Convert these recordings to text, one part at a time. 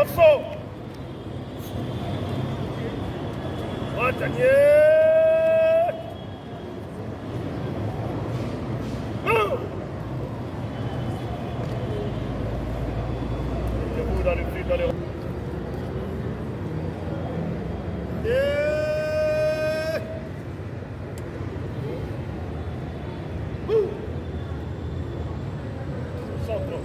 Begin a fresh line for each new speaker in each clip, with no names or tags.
morceau. Watanier. Debout dans le fil, dans les... Centre.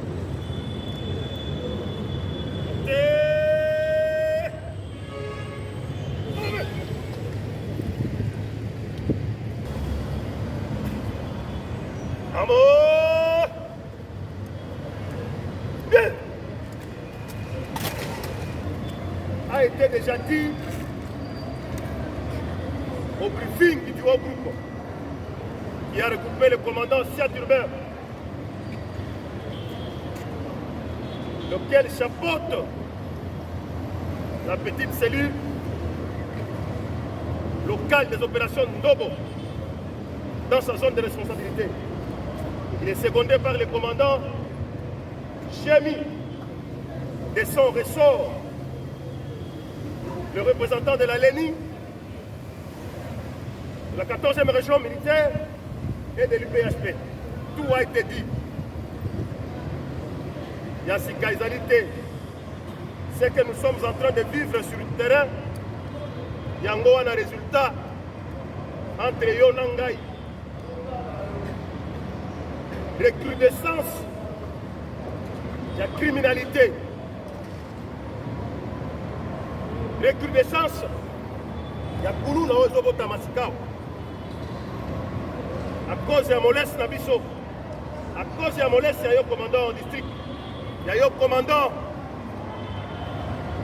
Amour. Bien. A été déjà dit au briefing du haut groupe qui a regroupé le commandant Siad Urbain, lequel chapeaute la petite cellule locale des opérations Ndobo dans sa zone de responsabilité. Il est secondé par le commandant Chemi de son ressort, le représentant de la LENI, de la 14e région militaire et de l'UPHP. Tout a été dit. Yassika Izalité, ce que nous sommes en train de vivre sur le terrain, Yango a un résultat entre Yonangai. Recrudescence de la criminalité, recrudescence de la Koulou na Ozobota Masikao, à cause de la moleste Nabiso, à cause de la moleste, il y a un commandant district, il y a un commandant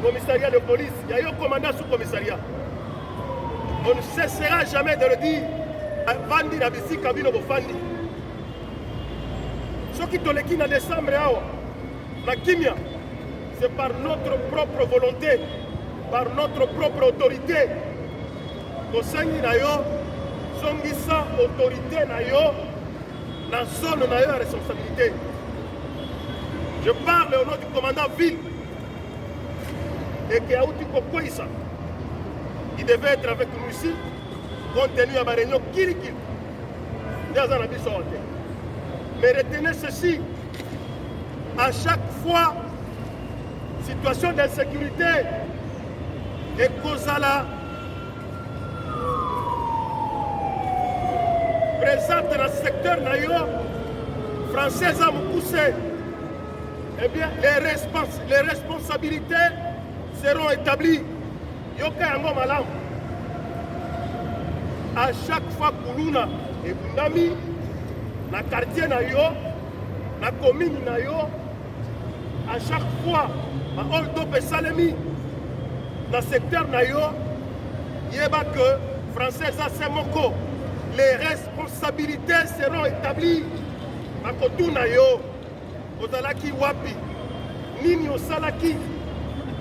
commissariat de police, il y a un commandant sous-commissariat. On ne cessera jamais de le dire. Vandi Nabisi Kabino Bofandi. Ce qui te l'équipe en décembre, la Kimia, c'est par notre propre volonté, par notre propre autorité. Kosangi Nayo, Songisa autorité Nayo, la zone Nayo a responsabilité. Je parle au nom du commandant Ville et qui a outil Kokoïsa. Il devait être avec nous ici, compte tenu à ma réunion Kirikil. Mais retenez ceci, à chaque fois, situation d'insécurité et Kozala présente dans le secteur Nayo, français à Moukoussé, eh bien, les responsabilités seront établies. Yoka Yango Malam. À chaque fois Koulouna et Bundami, na quartier Nayo, na commune Nayo, à chaque fois, ma Oldo Salemi, dans le secteur Nayo, il y a que Français à Semoko, les responsabilités seront établies. À Kotou Nayo, Ozalaki Wapi, Nini Osalaki,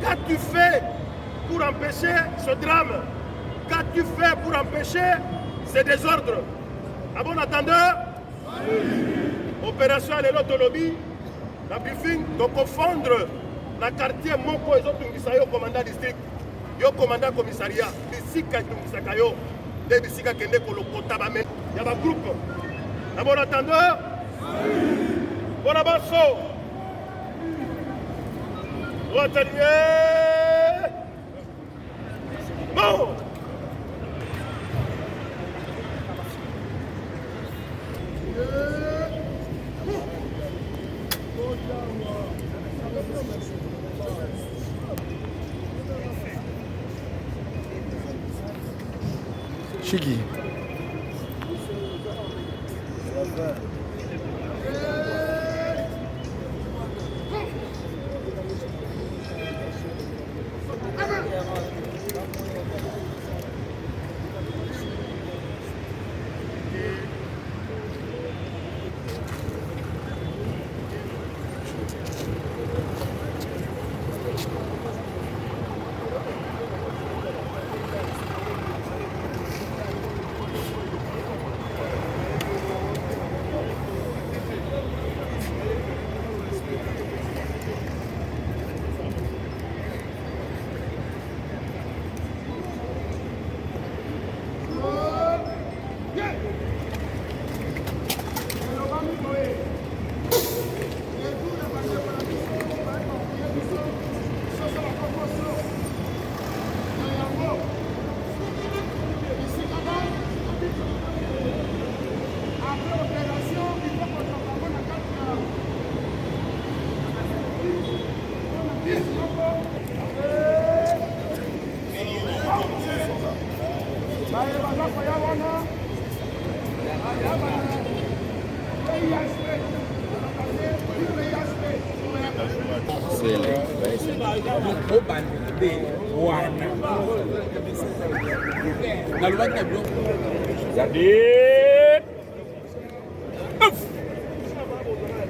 qu'as-tu fait pour empêcher ce drame? Qu'as-tu fait pour empêcher ces désordres? À bon attendeur, opération Lélo Lobby, la briefing, donc confondre la quartier Moko et autres Tungisayo, commandant district, yo commandant commissariat, Bissika Tungisakayo, des Bissika Kende Kolokota Bame, il y a un groupe. À bon attendeur, bon avanço, Watanier, bon.
Chigi.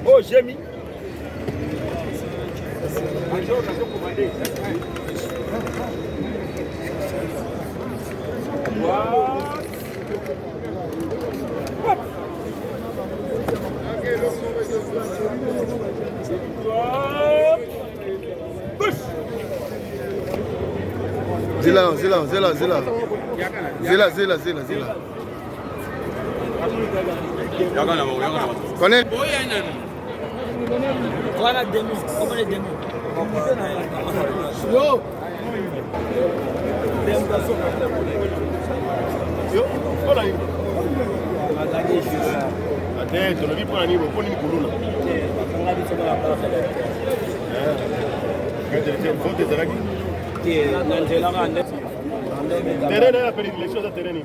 Oh, j'ai mis.
Zila. Connais?
Voilà demi, comment les demi?
Yo. Yo, voilà. Attends, tu l'as vu pour un niveau, pour une couloune. Terrain na prédilection za terrain.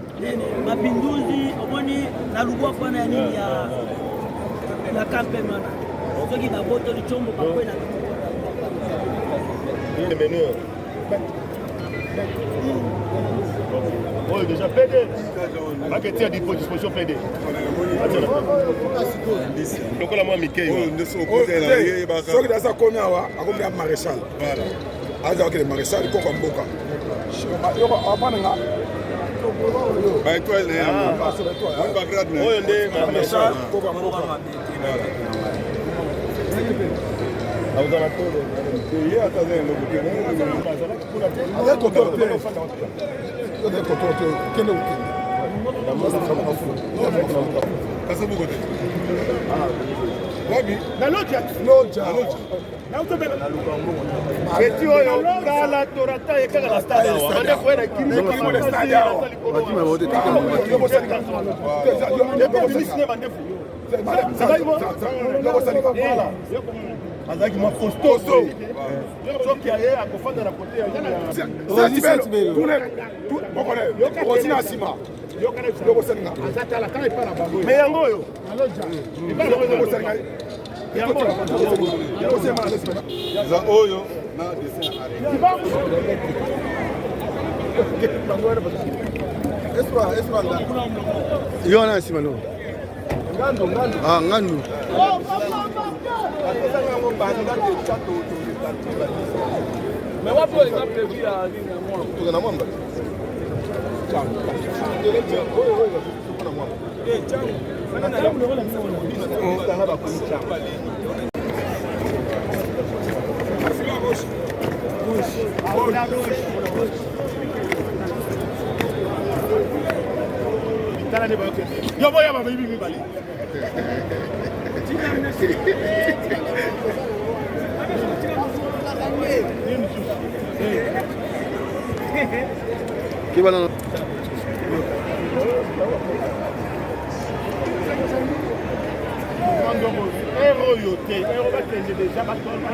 Mapinduzi omoni na lugwa kwa na nini ya kampe mana. Soki na boto li chombo kwa kwenda.
Le menu. Oh, déjà PD. Pas que tu as disposition PD. Donc la moi Mickey.
Soki dasa komia wa akomia maréchal. Voilà. Aza ke maréchal ko ko mboka. Yoko apananga. Ba étoile né. On va grade né.
Oh, ndé
maréchal ko ko mboka.
Auza na todo.
Yeye atazenda kukena. Aza kotote. Kotote. Kende ukende. Kasa bugote. Wabi?
Na loja. Na utobela. Eti oyo kala torata ekaka la stade. Ande kwenda kimi
kimi le stade.
Bakima bote tika mo.
azalaki mwa costoso soki aye akofanda na kote
okosina nsima
me yango oyo
za oyo na
yo na nsima no ngandu
Mais wapi on a prévu à
tuko na mwamba
yo boya ba bibi bali
kibana
ero yote ero batende déjà batona